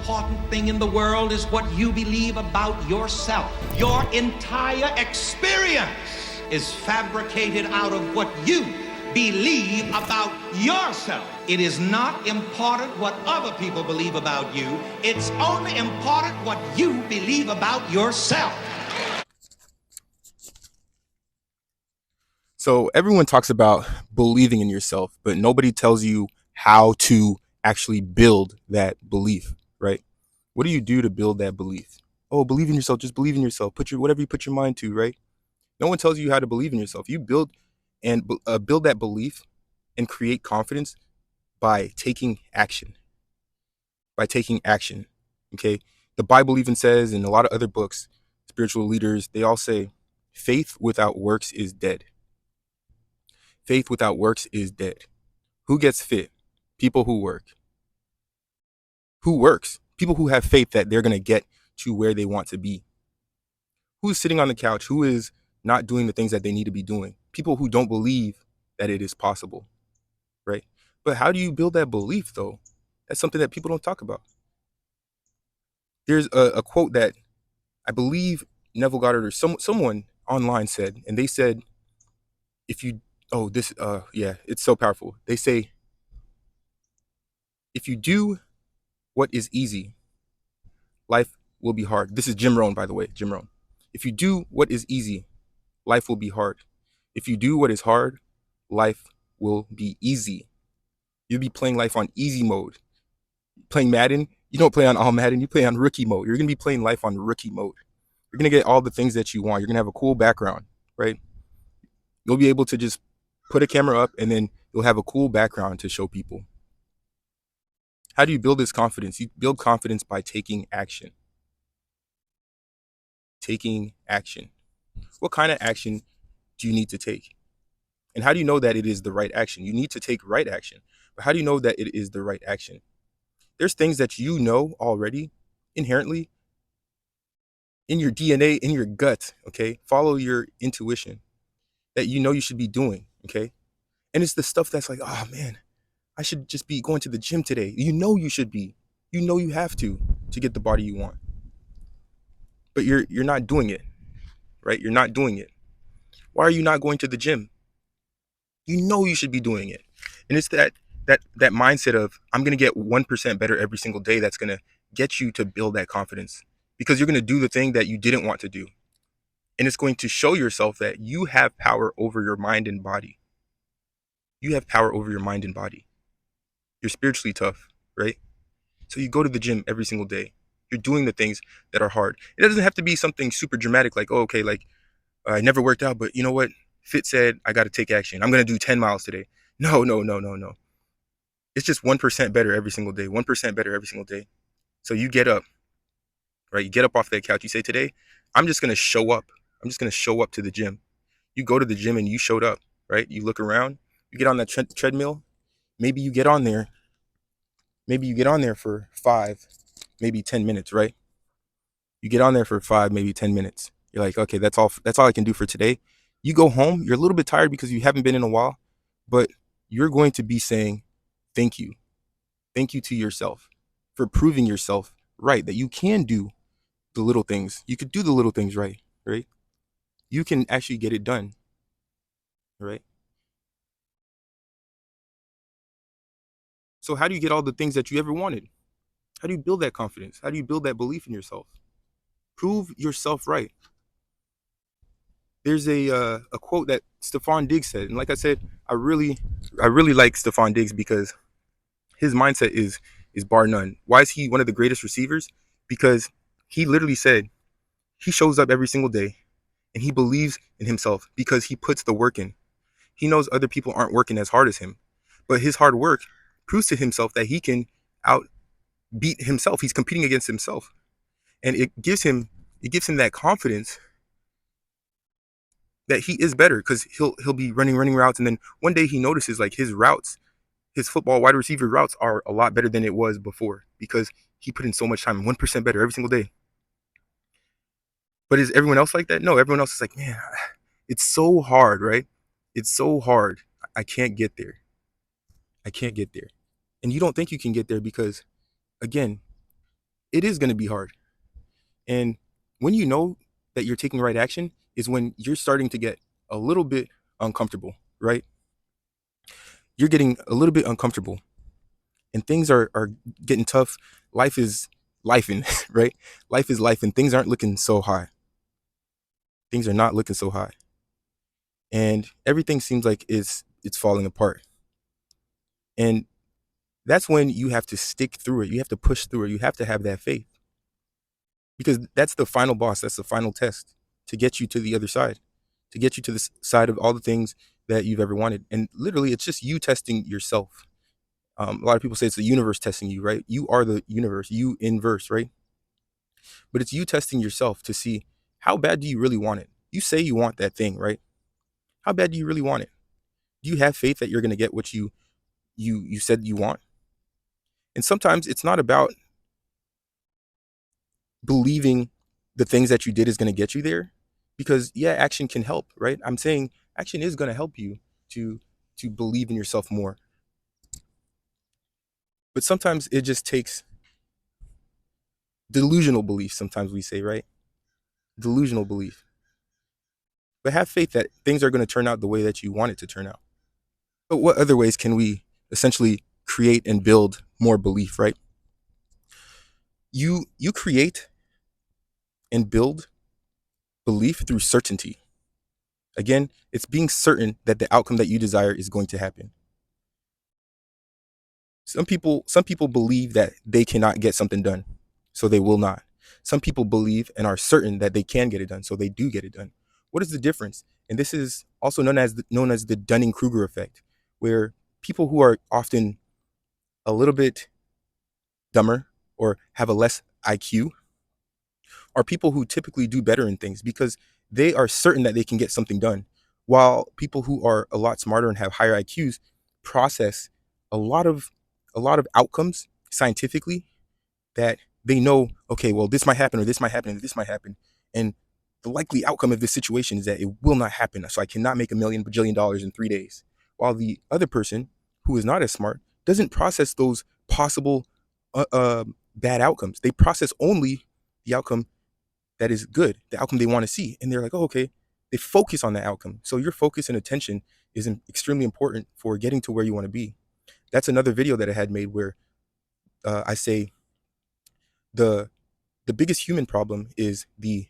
important thing in the world is what you believe about yourself. Your entire experience is fabricated out of what you believe about yourself. It is not important what other people believe about you. It's only important what you believe about yourself. So everyone talks about believing in yourself, but nobody tells you how to actually build that belief, right? What do you do to build that belief? Oh, believe in yourself. Just believe in yourself. Whatever you put your mind to, right? No one tells you how to believe in yourself. You build that belief and create confidence by taking action. By taking action, okay? The Bible even says, in a lot of other books, spiritual leaders, they all say, faith without works is dead. Faith without works is dead. Who gets fit? People who work. Who works? People who have faith that they're going to get to where they want to be. Who's sitting on the couch? Who is not doing the things that they need to be doing? People who don't believe that it is possible, right? But how do you build that belief, though? That's something that people don't talk about. There's a quote that I believe Neville Goddard or someone online said, and they said, it's so powerful. They say, if you do what is easy, life will be hard. This is Jim Rohn, by the way, Jim Rohn. If you do what is easy, life will be hard. If you do what is hard, life will be easy. You'll be playing life on easy mode. Playing Madden, you don't play on all Madden, you play on rookie mode. You're going to be playing life on rookie mode. You're going to get all the things that you want. You're going to have a cool background, right? You'll be able to just put a camera up and then you'll have a cool background to show people. How do you build this confidence? You build confidence by taking action. Taking action. What kind of action do you need to take? And how do you know that it is the right action? You need to take right action. But how do you know that it is the right action? There's things that you know already, inherently, in your DNA, in your gut, okay? Follow your intuition that you know you should be doing, okay? And it's the stuff that's like, oh man, I should just be going to the gym today. You know you should be. You know you have to get the body you want. But you're not doing it, right? You're not doing it. Why are you not going to the gym? You know you should be doing it. And it's that mindset of, I'm going to get 1% better every single day that's going to get you to build that confidence. Because you're going to do the thing that you didn't want to do. And it's going to show yourself that you have power over your mind and body. You have power over your mind and body. You're spiritually tough, right? So you go to the gym every single day. You're doing the things that are hard. It doesn't have to be something super dramatic like, oh, okay, like I never worked out, but you know what? Fit said I got to take action. I'm going to do 10 miles today. No. It's just 1% better every single day. 1% better every single day. So you get up, right? You get up off that couch. You say, today, I'm just going to show up. I'm just going to show up to the gym. You go to the gym and you showed up, right? You look around. You get on that treadmill. Maybe you get on there. Maybe you get on there for 5, maybe 10 minutes, right? You get on there for 5, maybe 10 minutes. You're like, okay, that's all I can do for today. You go home. You're a little bit tired because you haven't been in a while, but you're going to be saying, thank you. Thank you to yourself for proving yourself right, that you can do the little things. You could do the little things right? You can actually get it done, right? So how do you get all the things that you ever wanted? How do you build that confidence? How do you build that belief in yourself? Prove yourself right. There's a quote that Stephon Diggs said, and like I said, I really like Stephon Diggs because his mindset is bar none. Why is he one of the greatest receivers? Because he literally said he shows up every single day and he believes in himself because he puts the work in. He knows other people aren't working as hard as him, but his hard work proves to himself that he can outbeat himself. He's competing against himself, and it gives him that confidence that he is better because he'll be running routes, and then one day he notices like his football wide receiver routes are a lot better than it was before because he put in so much time, 1% better every single day. But is everyone else like that? No, everyone else is like, man, it's so hard, right? It's so hard. I can't get there. And you don't think you can get there because, again, it is going to be hard. And when you know that you're taking right action is when you're starting to get a little bit uncomfortable, right? You're getting a little bit uncomfortable and things are getting tough. Life is lifing, right? Life is life and things aren't looking so high. Things are not looking so high. And everything seems like it's falling apart. And that's when you have to stick through it. You have to push through it. You have to have that faith. Because that's the final boss. That's the final test to get you to the other side, to get you to the side of all the things that you've ever wanted. And literally, it's just you testing yourself. A lot of people say it's the universe testing you, right? You are the universe, you inverse, right? But it's you testing yourself to see how bad do you really want it? You say you want that thing, right? How bad do you really want it? Do you have faith that you're going to get what you said you want? And sometimes it's not about believing the things that you did is going to get you there, because yeah, action can help, right? I'm saying action is going to help you to believe in yourself more. But sometimes it just takes delusional belief, sometimes we say, right? Delusional belief. But have faith that things are going to turn out the way that you want it to turn out. But what other ways can we essentially create and build more belief, right? You create and build belief through certainty. Again, it's being certain that the outcome that you desire is going to happen. Some people believe that they cannot get something done, so they will not. Some people believe and are certain that they can get it done, so they do get it done. What is the difference? And this is also known as the Dunning-Kruger effect, where people who are often a little bit dumber or have a less IQ are people who typically do better in things because they are certain that they can get something done, while people who are a lot smarter and have higher IQs process a lot of outcomes scientifically that they know, okay, well, this might happen or this might happen and this might happen, and the likely outcome of this situation is that it will not happen, so I cannot make a million bajillion dollars in 3 days. While the other person who is not as smart doesn't process those possible bad outcomes. They process only the outcome that is good, the outcome they want to see. And they're like, oh, okay. They focus on that outcome. So your focus and attention is extremely important for getting to where you want to be. That's another video that I had made where I say the biggest human problem is the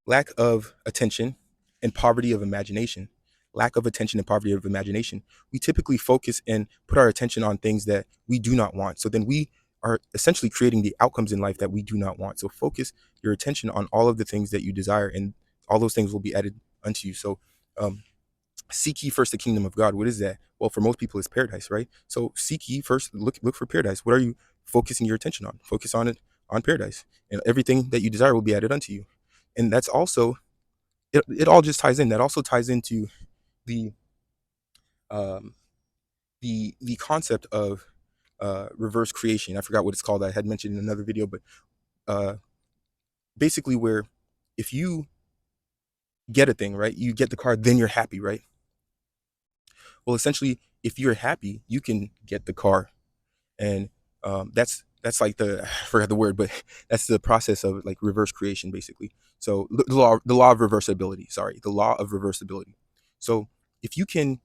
lack of attention and poverty of imagination. Lack of attention and poverty of imagination. We typically focus and put our attention on things that we do not want. So then we are essentially creating the outcomes in life that we do not want. So focus your attention on all of the things that you desire, and all those things will be added unto you. So seek ye first the kingdom of God. What is that? Well, for most people, it's paradise, right? So seek ye first, look for paradise. What are you focusing your attention on? Focus on it, on paradise, and everything that you desire will be added unto you. And that's also, it all just ties in. That also ties into the um, the concept of reverse creation. I forgot what it's called. I had mentioned in another video, but uh, basically, where if you get a thing, right, you get the car, then you're happy, right? Well, essentially, if you're happy, you can get the car, and that's like I forgot the word, but that's the process of like reverse creation, basically. So the law of reversibility. Sorry, the law of reversibility. So if you can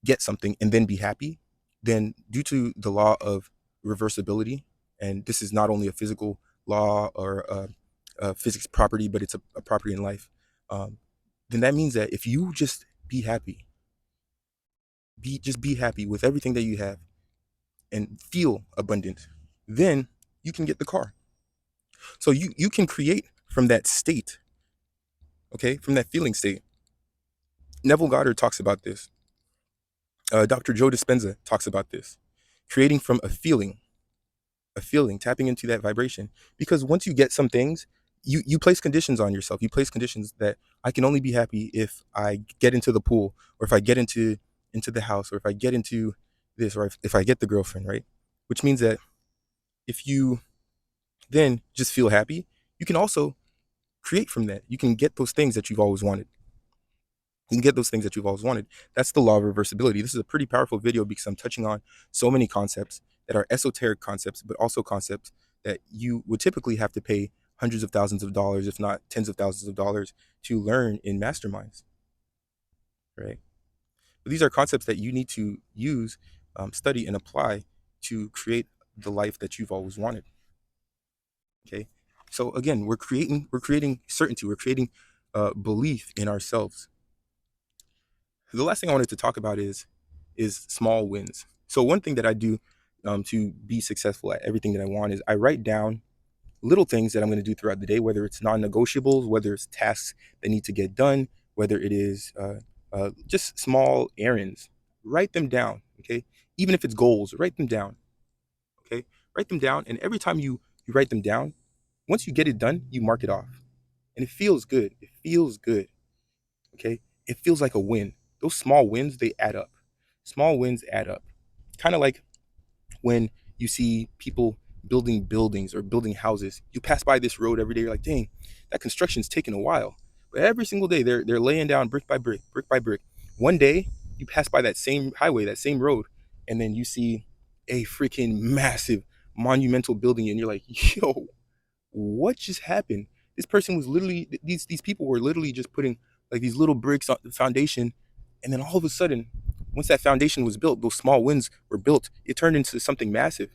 get something and then be happy, then due to the law of reversibility, and this is not only a physical law or a physics property, but it's a property in life, then that means that if you just be happy, be happy with everything that you have and feel abundant, then you can get the car. So you can create from that state, okay, from that feeling state. Neville Goddard talks about this. Dr. Joe Dispenza talks about this. Creating from a feeling, tapping into that vibration. Because once you get some things, you place conditions on yourself. You place conditions that I can only be happy if I get into the pool, or if I get into the house, or if I get into this, or if I get the girlfriend, right? Which means that if you then just feel happy, you can also create from that. You can get those things that you've always wanted. You can get those things that you've always wanted. That's the law of reversibility. This is a pretty powerful video because I'm touching on so many concepts that are esoteric concepts, but also concepts that you would typically have to pay hundreds of thousands of dollars, if not tens of thousands of dollars, to learn in masterminds, right? But these are concepts that you need to use, study, and apply to create the life that you've always wanted. Okay. So again, we're creating certainty. We're creating belief in ourselves. The last thing I wanted to talk about is small wins. So one thing that I do to be successful at everything that I want is I write down little things that I'm going to do throughout the day, whether it's non-negotiables, whether it's tasks that need to get done, whether it is just small errands. Write them down, okay? Even if it's goals, write them down, okay? Write them down, and every time you write them down, once you get it done, you mark it off, and it feels good. It feels good, okay? It feels like a win. Those small wins, they add up. Small wins add up. Kind of like when you see people building buildings or building houses. You pass by this road every day, you're like, dang, that construction's taking a while. But every single day they're laying down brick by brick, brick by brick. One day you pass by that same highway, that same road, and then you see a freaking massive monumental building, and you're like, yo, what just happened? This person was literally, these people were literally just putting like these little bricks on the foundation, and then all of a sudden, once that foundation was built, those small wins were built, it turned into something massive,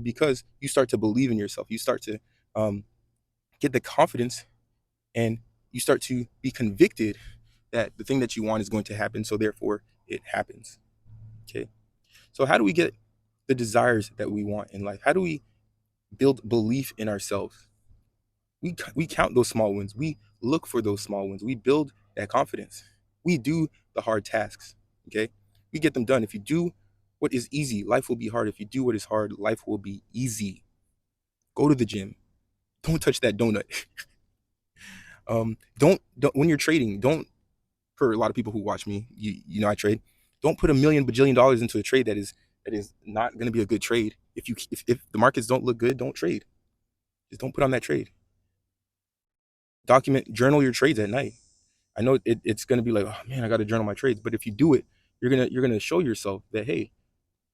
because you start to believe in yourself. You start to get the confidence, and you start to be convicted that the thing that you want is going to happen, so therefore it happens. Okay. So how do we get the desires that we want in life? How do we build belief in ourselves? We count those small wins. We look for those small wins. We build that confidence. We do the hard tasks. Okay. We get them done. If you do what is easy, life will be hard. If you do what is hard, life will be easy. Go to the gym. Don't touch that donut. Don't when you're trading, don't, for a lot of people who watch me, you know I trade. Don't put $1 million into a trade that is not going to be a good trade. If the markets don't look good, don't trade. Just don't put on that trade. Journal your trades at night. I know it's going to be like, oh man, I got to journal my trades. But if you do it, you're gonna show yourself that, hey,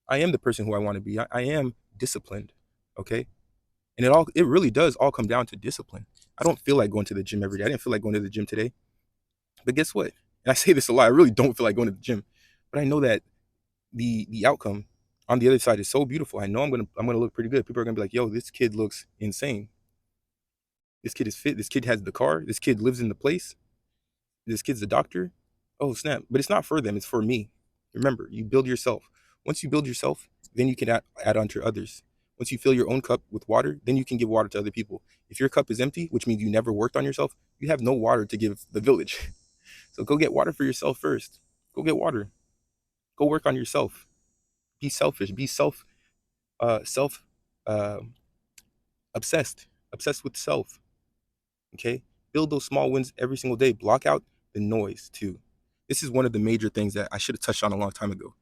I am the person who I want to be. I am disciplined. Okay. And it really does all come down to discipline. I don't feel like going to the gym every day. I didn't feel like going to the gym today. But guess what? And I say this a lot. I really don't feel like going to the gym. But I know that the outcome on the other side is so beautiful. I know I'm gonna look pretty good. People are gonna be like, yo, this kid looks insane. This kid is fit. This kid has the car. This kid lives in the place. This kid's a doctor. Oh, snap. But it's not for them. It's for me. Remember, you build yourself. Once you build yourself, then you can add on to others. Once you fill your own cup with water, then you can give water to other people. If your cup is empty, which means you never worked on yourself, you have no water to give the village. So go get water for yourself first. Go get water. Go work on yourself. Be selfish. Be self uh, obsessed with self. Okay? Build those small wins every single day. Block out the noise too. This is one of the major things that I should have touched on a long time ago.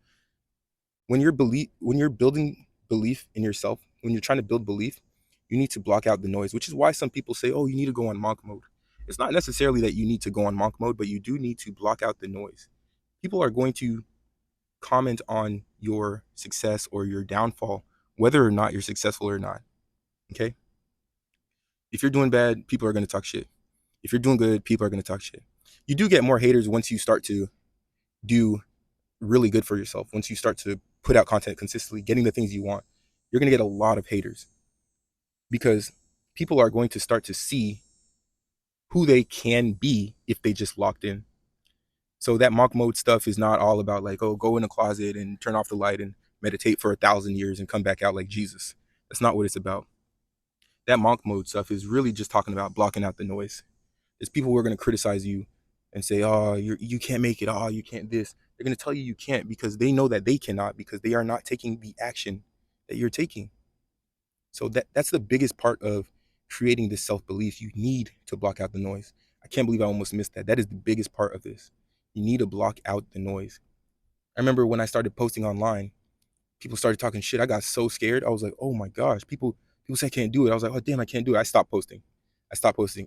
When you're building belief in yourself, when you're trying to build belief, you need to block out the noise, which is why some people say, oh, you need to go on monk mode. It's not necessarily that you need to go on monk mode, but you do need to block out the noise. People are going to comment on your success or your downfall, whether or not you're successful or not. Okay? If you're doing bad, people are going to talk shit. If you're doing good, people are going to talk shit. You do get more haters once you start to do really good for yourself. Once you start to put out content consistently, getting the things you want, you're going to get a lot of haters, because people are going to start to see who they can be if they just locked in. So that monk mode stuff is not all about like, oh, go in a closet and turn off the light and meditate for 1,000 years and come back out like Jesus. That's not what it's about. That monk mode stuff is really just talking about blocking out the noise. There's people who are going to criticize you and say, oh, you can't make it. Oh, you can't this. They're going to tell you can't, because they know that they cannot, because they are not taking the action that you're taking. So that's the biggest part of creating this self-belief. You need to block out the noise. I can't believe I almost missed that. That is the biggest part of this. You need to block out the noise. I remember when I started posting online, people started talking shit. I got so scared. I was like, oh my gosh, people say I can't do it. I was like, oh damn, I can't do it. I stopped posting.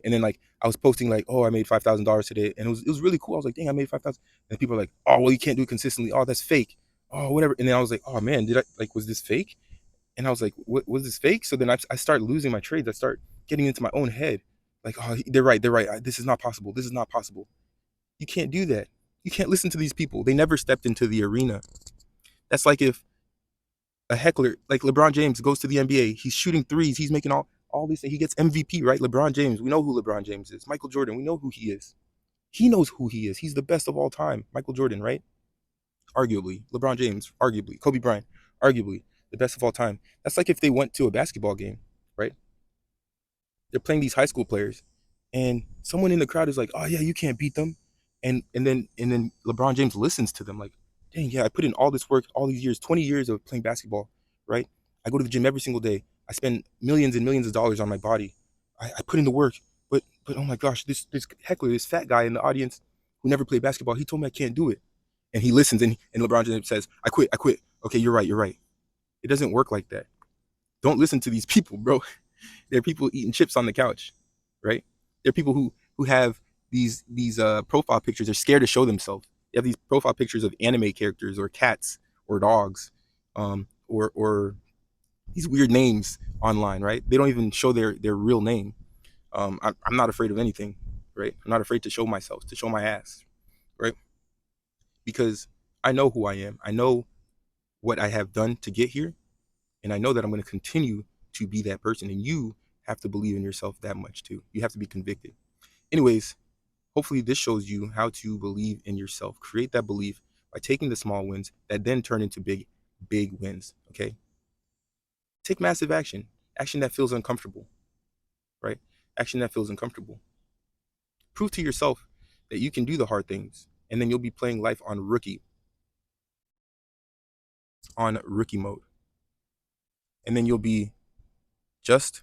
And then like I was posting like, oh, I made $5,000 today. And it was really cool. I was like, dang, I made 5,000. And people are like, oh, well, you can't do it consistently. Oh, that's fake. Oh, whatever. And then I was like, oh man, was this fake? And I was like, what was this fake? So then I start losing my trades. I start getting into my own head. Like, oh, they're right. They're right. This is not possible. This is not possible. You can't do that. You can't listen to these people. They never stepped into the arena. That's like if a heckler, like LeBron James, goes to the NBA. He's shooting threes. He's making all these things. He gets MVP, right? LeBron James. We know who LeBron James is. Michael Jordan. We know who he is. He knows who he is. He's the best of all time. Michael Jordan, right? Arguably. LeBron James, arguably. Kobe Bryant, arguably the best of all time. That's like if they went to a basketball game, right? They're playing these high school players, and someone in the crowd is like, "Oh yeah, you can't beat them," and then LeBron James listens to them like, "Dang, yeah, I put in all this work, all these years, 20 years of playing basketball, right? I go to the gym every single day. I spend millions and millions of dollars on my body. I put in the work, but oh my gosh, this heckler, this fat guy in the audience who never played basketball, he told me I can't do it." And he listens, and LeBron James says, I quit. Okay, you're right. It doesn't work like that. Don't listen to these people, bro. There are people eating chips on the couch, right? There are people who have these profile pictures. They're scared to show themselves. They have these profile pictures of anime characters or cats or dogs, or these weird names online, right? They don't even show their real name. I'm not afraid of anything, right? I'm not afraid to show myself, to show my ass, right? Because I know who I am. I know what I have done to get here, and I know that I'm going to continue to be that person. And you have to believe in yourself that much too. You have to be convicted. Anyways, hopefully this shows you how to believe in yourself. Create that belief by taking the small wins that then turn into big wins. Okay. Take massive action. Action that feels uncomfortable, right? Action that feels uncomfortable. Prove to yourself that you can do the hard things, and then you'll be playing life on rookie mode. And then you'll be just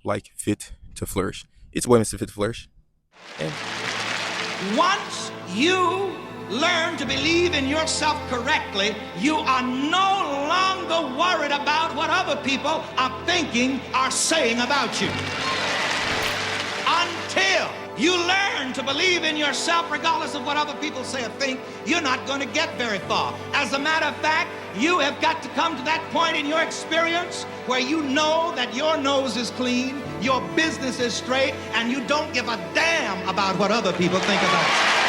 like Fit to Flourish. It's boy, Mr. Fit to Flourish. And Once you learn to believe in yourself correctly, you are no longer worried about what other people are thinking, are saying about you. Until you learn to believe in yourself, regardless of what other people say or think, you're not going to get very far. As a matter of fact, you have got to come to that point in your experience where you know that your nose is clean, your business is straight, and you don't give a damn about what other people think about you.